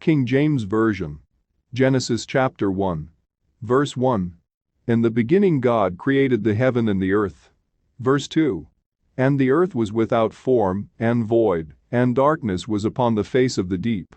King James Version. Genesis chapter 1. Verse 1. In the beginning God created the heaven and the earth. Verse 2. And the earth was without form and void, and darkness was upon the face of the deep.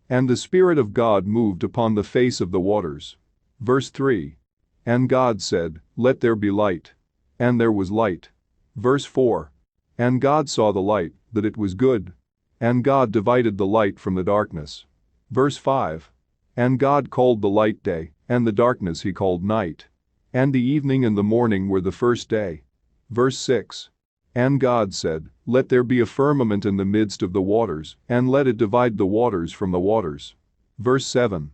And the Spirit of God moved upon the face of the waters. Verse 3. And God said, Let there be light. And there was light. Verse 4. And God saw the light, that it was good. And God divided the light from the darkness. Verse 5. And God called the light day, and the darkness he called night. And the evening and the morning were the first day. Verse 6. And God said, Let there be a firmament in the midst of the waters, and let it divide the waters from the waters. Verse 7.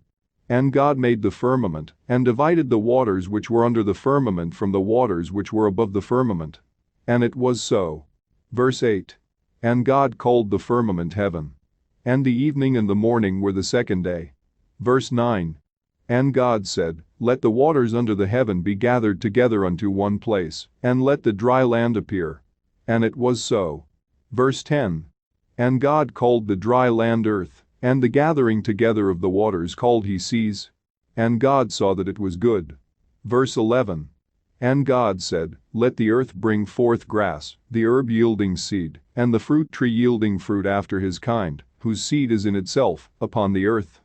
And God made the firmament, and divided the waters which were under the firmament from the waters which were above the firmament. And it was so. Verse 8. And God called the firmament heaven. And the evening and the morning were the second day. Verse 9. And God said, Let the waters under the heaven be gathered together unto one place, and let the dry land appear. And it was so. Verse 10. And God called the dry land earth, and the gathering together of the waters called he seas. And God saw that it was good. Verse 11. And God said, Let the earth bring forth grass, the herb yielding seed, and the fruit tree yielding fruit after his kind, whose seed is in itself, upon the earth.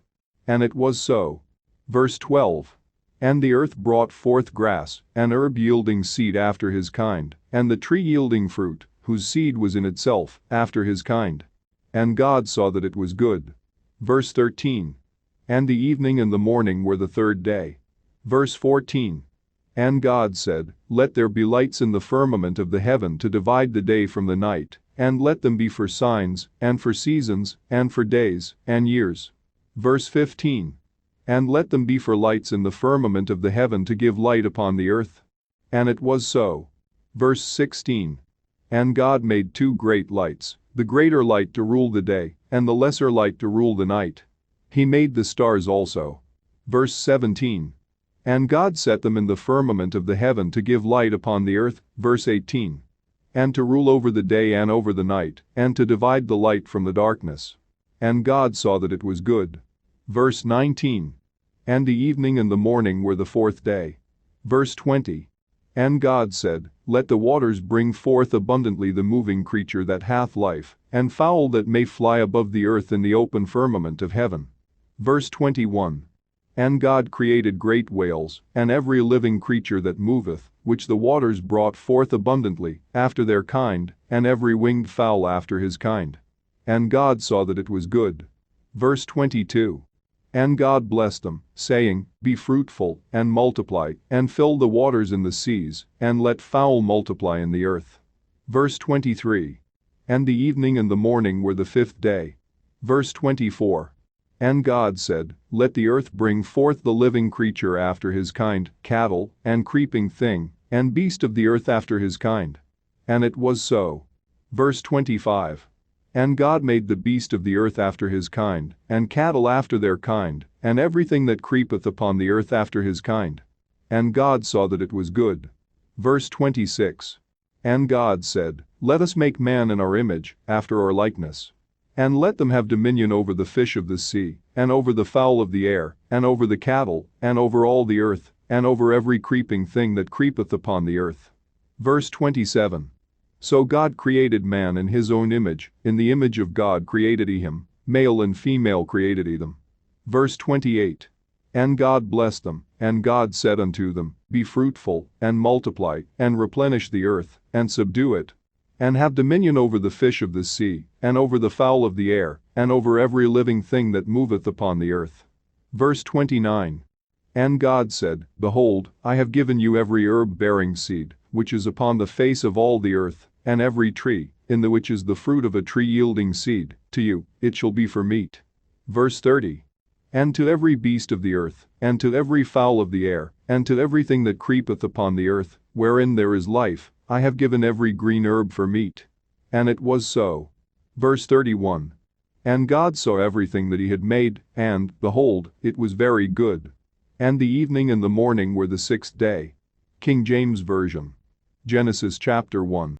And it was so. Verse 12. And the earth brought forth grass, and herb yielding seed after his kind, and the tree yielding fruit, whose seed was in itself, after his kind. And God saw that it was good. Verse 13. And the evening and the morning were the third day. Verse 14. And God said, Let there be lights in the firmament of the heaven to divide the day from the night, and let them be for signs, and for seasons, and for days, and years. Verse 15. And let them be for lights in the firmament of the heaven to give light upon the earth. And it was so. Verse 16. And God made two great lights, the greater light to rule the day, and the lesser light to rule the night. He made the stars also. Verse 17. And God set them in the firmament of the heaven to give light upon the earth. Verse 18. And to rule over the day and over the night, and to divide the light from the darkness. And God saw that it was good. Verse 19. And the evening and the morning were the fourth day. Verse 20. And God said, Let the waters bring forth abundantly the moving creature that hath life, and fowl that may fly above the earth in the open firmament of heaven. Verse 21. And God created great whales, and every living creature that moveth, which the waters brought forth abundantly, after their kind, and every winged fowl after his kind. And God saw that it was good. Verse 22. And God blessed them, saying, Be fruitful, and multiply, and fill the waters in the seas, and let fowl multiply in the earth. Verse 23. And the evening and the morning were the fifth day. Verse 24. And God said, Let the earth bring forth the living creature after his kind, cattle, and creeping thing, and beast of the earth after his kind. And it was so. Verse 25. And God made the beast of the earth after his kind, and cattle after their kind, and everything that creepeth upon the earth after his kind. And God saw that it was good. Verse 26. And God said, Let us make man in our image, after our likeness. And let them have dominion over the fish of the sea, and over the fowl of the air, and over the cattle, and over all the earth, and over every creeping thing that creepeth upon the earth. Verse 27. So God created man in his own image, in the image of God created he him, male and female created he them. Verse 28. And God blessed them, and God said unto them, Be fruitful, and multiply, and replenish the earth, and subdue it. And have dominion over the fish of the sea, and over the fowl of the air, and over every living thing that moveth upon the earth. Verse 29. And God said, Behold, I have given you every herb bearing seed, which is upon the face of all the earth, and every tree, in the which is the fruit of a tree yielding seed, to you, it shall be for meat. Verse 30. And to every beast of the earth, and to every fowl of the air, and to everything that creepeth upon the earth, wherein there is life, I have given every green herb for meat. And it was so. Verse 31. And God saw everything that he had made, and, behold, it was very good. And the evening and the morning were the sixth day. King James Version. Genesis chapter 1.